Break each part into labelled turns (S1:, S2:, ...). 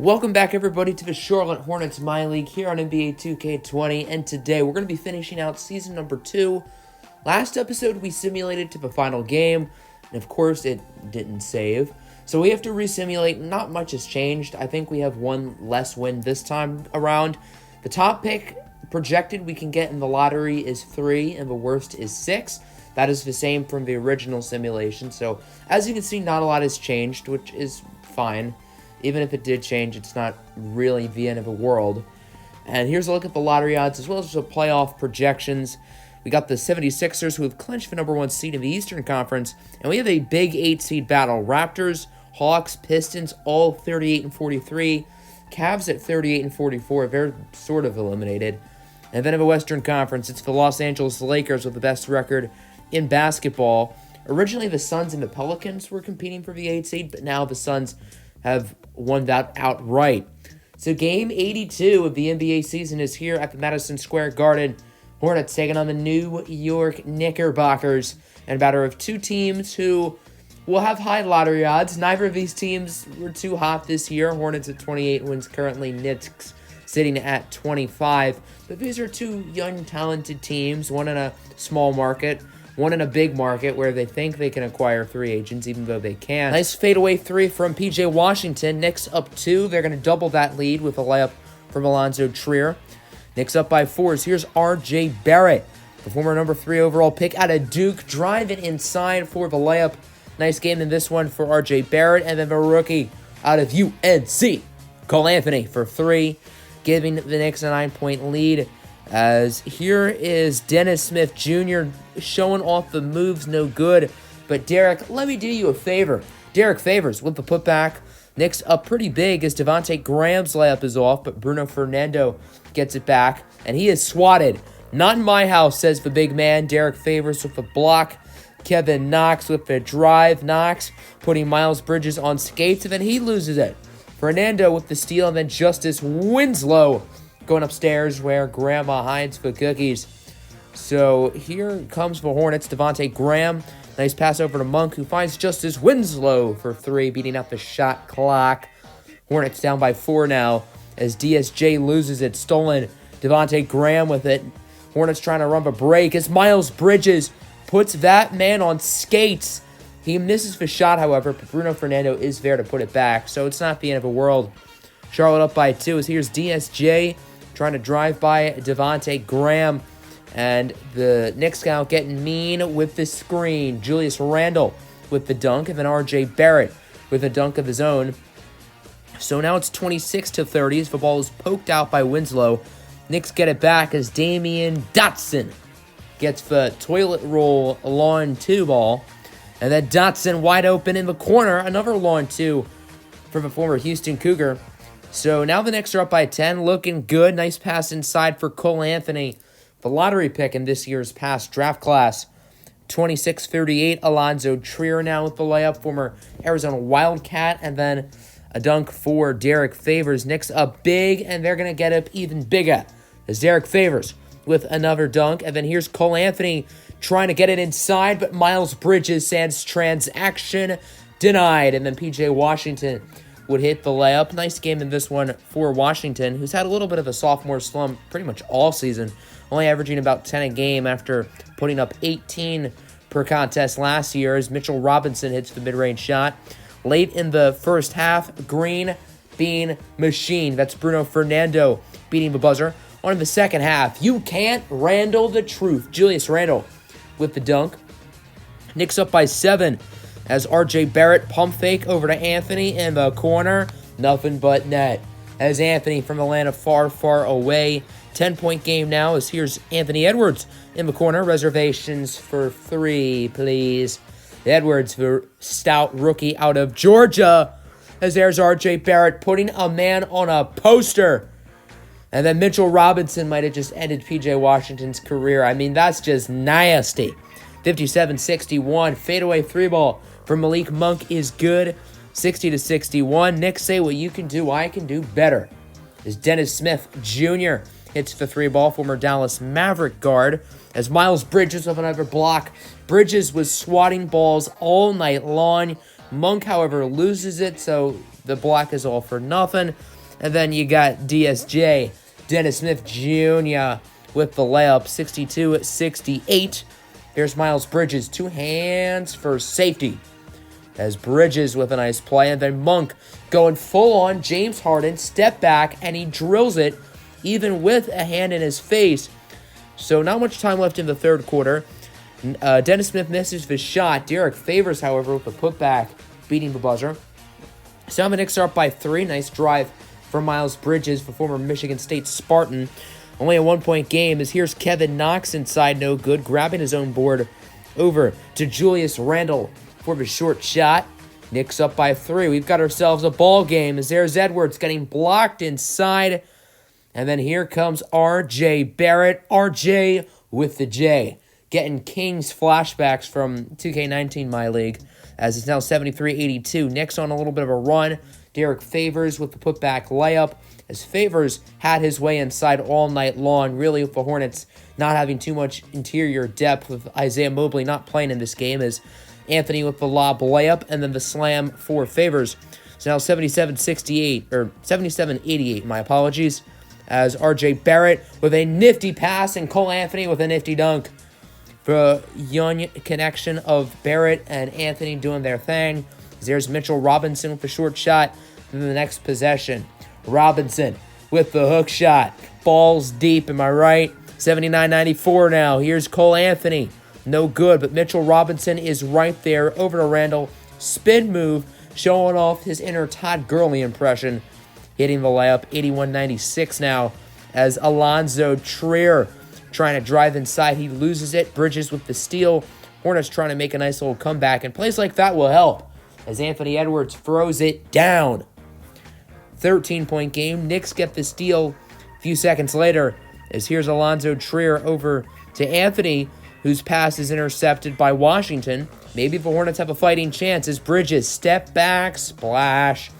S1: Welcome back, everybody, to the Charlotte Hornets MyLeague here on NBA 2K20, and today we're going to be finishing out season number 2. Last episode, we simulated to the final game, and of course, it didn't save. So we have to resimulate. Not much has changed. I think we have one less win this time around. The top pick projected we can get in the lottery is 3, and the worst is 6. That is the same from the original simulation. So, as you can see, not a lot has changed, which is fine. Even if it did change, it's not really the end of the world. And here's a look at the lottery odds as well as the playoff projections. We got the 76ers, who have clinched the number 1 seed in the Eastern Conference. And we have a big 8 seed battle. Raptors, Hawks, Pistons, all 38 and 43. Cavs at 38 and 44. They're sort of eliminated. And then in the Western Conference, it's the Los Angeles Lakers with the best record in basketball. Originally, the Suns and the Pelicans were competing for the 8 seed, but now the Suns have won that outright. So game 82 of the NBA season is here at the Madison Square Garden. Hornets taking on the New York Knickerbockers. And a matter of two teams who will have high lottery odds. Neither of these teams were too hot this year. Hornets at 28 wins currently. Knicks sitting at 25. But these are two young, talented teams. One in a small market, one in a big market where they think they can acquire free agents, even though they can't. Nice fadeaway 3 from P.J. Washington. Knicks up 2. They're going to double that lead with a layup from Alonzo Trier. Knicks up by 4. Here's R.J. Barrett, the former number 3 overall pick out of Duke, driving inside for the layup. Nice game in this one for R.J. Barrett. And then the rookie out of UNC, Cole Anthony, for 3, giving the Knicks a 9-point lead. As here is Dennis Smith Jr. showing off the moves, no good. But Derek, let me do you a favor. Derek Favors with the putback. Knicks up pretty big as Devontae Graham's layup is off, but Bruno Fernando gets it back, and he is swatted. Not in my house, says the big man. Derek Favors with the block. Kevin Knox with the drive. Knox putting Miles Bridges on skates, and then he loses it. Fernando with the steal, and then Justice Winslow going upstairs where Grandma hides the cookies. So here comes the Hornets. Devontae Graham. Nice pass over to Monk, who finds Justice Winslow for 3, beating out the shot clock. Hornets down by 4 now as DSJ loses it. Stolen. Devontae Graham with it. Hornets trying to run a break as Miles Bridges puts that man on skates. He misses the shot, however, but Bruno Fernando is there to put it back, so it's not the end of the world. Charlotte up by 2 as here's DSJ trying to drive by Devontae Graham. And the Knicks now getting mean with the screen. Julius Randle with the dunk, and then R.J. Barrett with a dunk of his own. So now it's 26-30 as the ball is poked out by Winslow. Knicks get it back as Damian Dotson gets the toilet roll lawn 2 ball. And then Dotson wide open in the corner. Another lawn 2 from a former Houston Cougar. So now the Knicks are up by 10, looking good. Nice pass inside for Cole Anthony, the lottery pick in this year's past draft class. 26-38, Alonzo Trier now with the layup, former Arizona Wildcat, and then a dunk for Derek Favors. Knicks up big, and they're going to get up even bigger as Derek Favors with another dunk. And then here's Cole Anthony trying to get it inside, but Miles Bridges says transaction denied. And then P.J. Washington would hit the layup. Nice game in this one for Washington, who's had a little bit of a sophomore slump pretty much all season, only averaging about 10 a game after putting up 18 per contest last year as Mitchell Robinson hits the mid-range shot. Late in the first half, Green Bean Machine. That's Bruno Fernando beating the buzzer. On in the second half, you can't Randle the truth. Julius Randle with the dunk. Knicks up by 7. As R.J. Barrett pump fake over to Anthony in the corner. Nothing but net. As Anthony from the land of far, far away. 10-point game now as here's Anthony Edwards in the corner. Reservations for 3, please. Edwards, the stout rookie out of Georgia. As there's R.J. Barrett putting a man on a poster. And then Mitchell Robinson might have just ended P.J. Washington's career. I mean, that's just nasty. 57-61. Fadeaway 3 ball from Malik Monk is good. 60-61. Knicks say what you can do, I can do better. As Dennis Smith Jr. hits the 3 ball, former Dallas Maverick guard. As Miles Bridges with another block. Bridges was swatting balls all night long. Monk, however, loses it, so the block is all for nothing. And then you got DSJ, Dennis Smith Jr. with the layup, 62-68. Here's Miles Bridges, 2 hands for safety. As Bridges with a nice play, and then Monk going full on James Harden, step back, and he drills it, even with a hand in his face. So not much time left in the third quarter. Dennis Smith misses the shot. Derek Favors, however, with the putback, beating the buzzer. So the Knicks are up by 3. Nice drive for Miles Bridges, the former Michigan State Spartan. Only a 1-point game, as here's Kevin Knox inside, no good, grabbing his own board over to Julius Randle for the short shot. Knicks up by 3. We've got ourselves a ball game, as there's Edwards getting blocked inside. And then here comes R.J. Barrett. R.J. with the J. Getting Kings flashbacks from 2K19 MyLeague, as it's now 73-82. Knicks on a little bit of a run. Derek Favors with the putback layup, as Favors had his way inside all night long, really with the Hornets not having too much interior depth, with Isaiah Mobley not playing in this game, as Anthony with the lob layup, and then the slam for Favors. So now 77-68, or 77-88, my apologies, as R.J. Barrett with a nifty pass, and Cole Anthony with a nifty dunk. The young connection of Barrett and Anthony doing their thing. There's Mitchell Robinson with the short shot. And then the next possession, Robinson with the hook shot. Balls deep, am I right? 79-94 now. Here's Cole Anthony. No good, but Mitchell Robinson is right there over to Randle. Spin move, showing off his inner Todd Gurley impression. Hitting the layup, 81-96 now, as Alonzo Trier trying to drive inside. He loses it. Bridges with the steal. Hornets trying to make a nice little comeback, and plays like that will help, as Anthony Edwards throws it down. 13-point game. Knicks get the steal a few seconds later, as here's Alonzo Trier over to Anthony, whose pass is intercepted by Washington. Maybe the Hornets have a fighting chance, as Bridges step back, splash.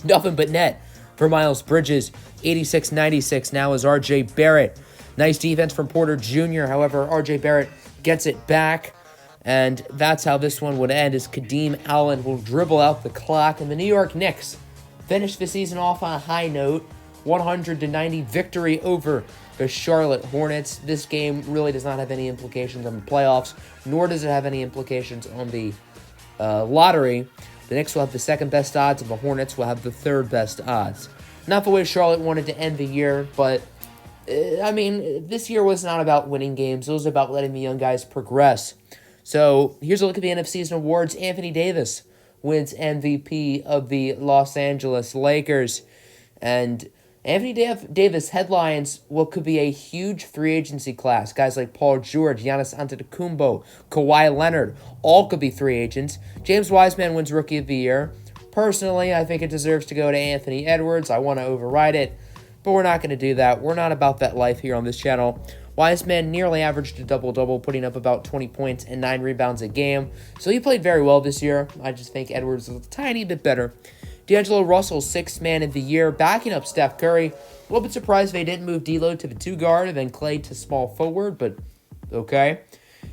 S1: Nothing but net for Miles Bridges. 86-96 now is R.J. Barrett. Nice defense from Porter Jr. However, R.J. Barrett gets it back, and that's how this one would end, as Kadeem Allen will dribble out the clock, and the New York Knicks finish the season off on a high note. 100-90 victory over the Charlotte Hornets. This game really does not have any implications on the playoffs, nor does it have any implications on the lottery. The Knicks will have the second best odds, and the Hornets will have the third best odds. Not the way Charlotte wanted to end the year, but I mean, this year was not about winning games. It was about letting the young guys progress. So here's a look at the end of season awards. Anthony Davis wins MVP of the Los Angeles Lakers. And Anthony Davis headlines what could be a huge free agency class. Guys like Paul George, Giannis Antetokounmpo, Kawhi Leonard, all could be free agents. James Wiseman wins Rookie of the Year. Personally, I think it deserves to go to Anthony Edwards. I want to override it, but we're not going to do that. We're not about that life here on this channel. Wiseman nearly averaged a double-double, putting up about 20 points and 9 rebounds a game. So he played very well this year. I just think Edwards is a tiny bit better. D'Angelo Russell, 6th man of the year, backing up Steph Curry. A little bit surprised they didn't move D'Lo to the 2-guard and then Klay to small forward, but okay.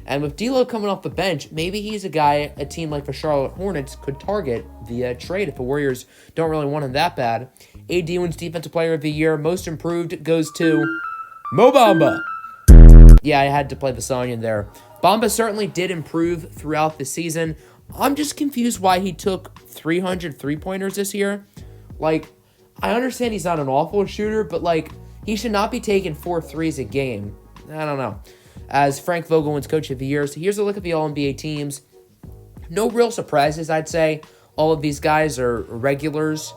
S1: And with D'Lo coming off the bench, maybe he's a guy a team like the Charlotte Hornets could target via trade if the Warriors don't really want him that bad. AD wins Defensive Player of the Year. Most improved goes to Mo Bamba. Yeah, I had to play the song in there. Bamba certainly did improve throughout the season. I'm just confused why he took 300 three-pointers this year. Like, I understand he's not an awful shooter, but, like, he should not be taking 4 threes a game. I don't know. As Frank Vogel wins Coach of the Year. So here's a look at the All-NBA teams. No real surprises, I'd say. All of these guys are regulars.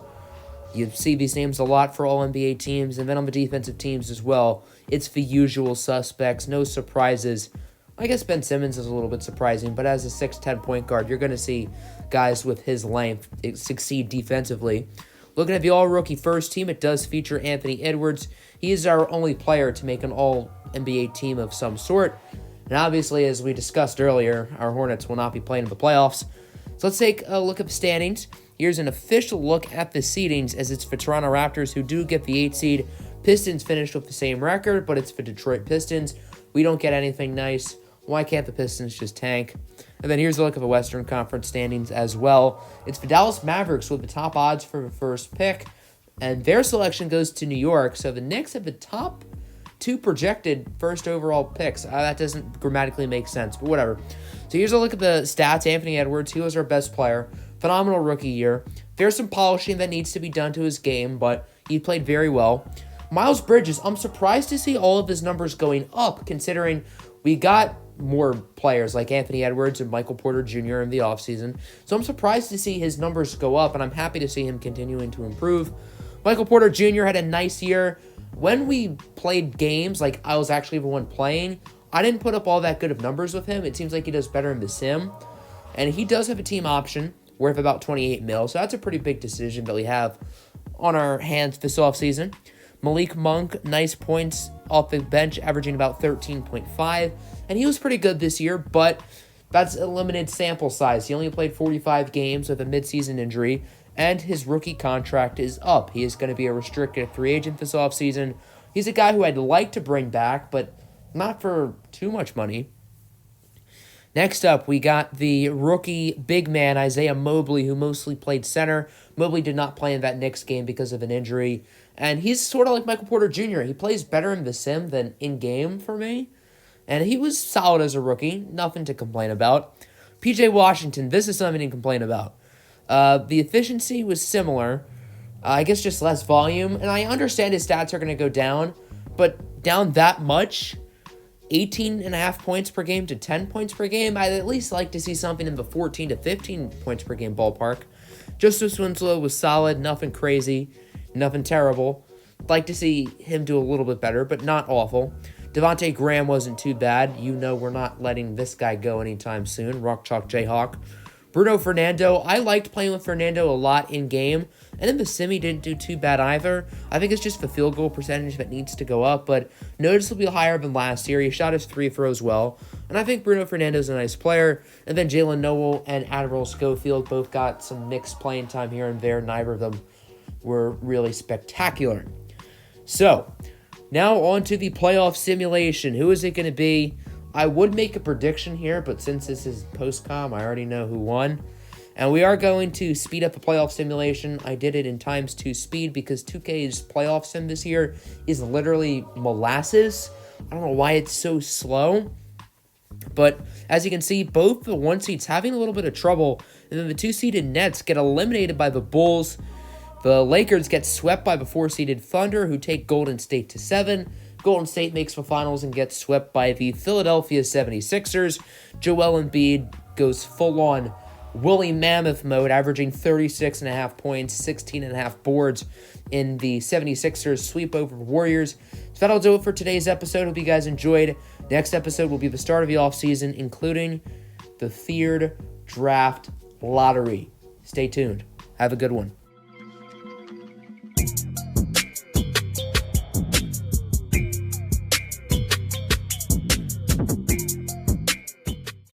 S1: You see these names a lot for All-NBA teams. And then on the defensive teams as well, it's the usual suspects. No surprises. I guess Ben Simmons is a little bit surprising, but as a 6'10" point guard, you're going to see guys with his length succeed defensively. Looking at the all-rookie first team, it does feature Anthony Edwards. He is our only player to make an all-NBA team of some sort. And obviously, as we discussed earlier, our Hornets will not be playing in the playoffs. So let's take a look at the standings. Here's an official look at the seedings, as it's for Toronto Raptors, who do get the 8 seed. Pistons finished with the same record, but it's for Detroit Pistons. We don't get anything nice. Why can't the Pistons just tank? And then here's a look at the Western Conference standings as well. It's the Dallas Mavericks with the top odds for the first pick, and their selection goes to New York. So the Knicks have the top 2 projected first overall picks. That doesn't grammatically make sense, but whatever. So here's a look at the stats. Anthony Edwards, he was our best player. Phenomenal rookie year. There's some polishing that needs to be done to his game, but he played very well. Miles Bridges, I'm surprised to see all of his numbers going up, considering we got more players like Anthony Edwards and Michael Porter Jr. in the offseason. So I'm surprised to see his numbers go up, and I'm happy to see him continuing to improve. Michael Porter Jr. had a nice year. When we played games, like I was actually the one playing, I didn't put up all that good of numbers with him. It seems like he does better in the sim. And he does have a team option worth about $28 million. So that's a pretty big decision that we have on our hands this offseason. Malik Monk, nice points off the bench, averaging about 13.5. And he was pretty good this year, but that's a limited sample size. He only played 45 games with a midseason injury, and his rookie contract is up. He is going to be a restricted free agent this offseason. He's a guy who I'd like to bring back, but not for too much money. Next up, we got the rookie big man, Isaiah Mobley, who mostly played center. Mobley did not play in that Knicks game because of an injury. And he's sort of like Michael Porter Jr. He plays better in the sim than in-game for me. And he was solid as a rookie. Nothing to complain about. PJ Washington, this is something to complain about. The efficiency was similar. I guess just less volume. And I understand his stats are going to go down. But down that much, 18.5 points per game to 10 points per game, I'd at least like to see something in the 14 to 15 points per game ballpark. Justice Winslow was solid. Nothing crazy. Nothing terrible. Like to see him do a little bit better, but not awful. Devontae Graham wasn't too bad. You know we're not letting this guy go anytime soon. Rock Chalk Jayhawk. Bruno Fernando. I liked playing with Fernando a lot in game. And in the sim, he didn't do too bad either. I think it's just the field goal percentage that needs to go up, but noticeably higher than last year. He shot his free throws well. And I think Bruno Fernando's a nice player. And then Jalen Noel and Admiral Schofield both got some mixed playing time here and there. Neither of them were really spectacular. So, now on to the playoff simulation. Who is it going to be? I would make a prediction here, but since this is post-com, I already know who won. And we are going to speed up the playoff simulation. I did it in ×2 speed because 2K's playoff sim this year is literally molasses. I don't know why it's so slow. But as you can see, both the 1 seeds having a little bit of trouble. And then the 2-seeded Nets get eliminated by the Bulls. The Lakers get swept by the 4-seeded Thunder, who take Golden State to 7. Golden State makes the finals and gets swept by the Philadelphia 76ers. Joel Embiid goes full-on woolly mammoth mode, averaging 36.5 points, 16.5 boards in the 76ers sweep over Warriors. So that'll do it for today's episode. Hope you guys enjoyed. Next episode will be the start of the offseason, including the third draft lottery. Stay tuned. Have a good one.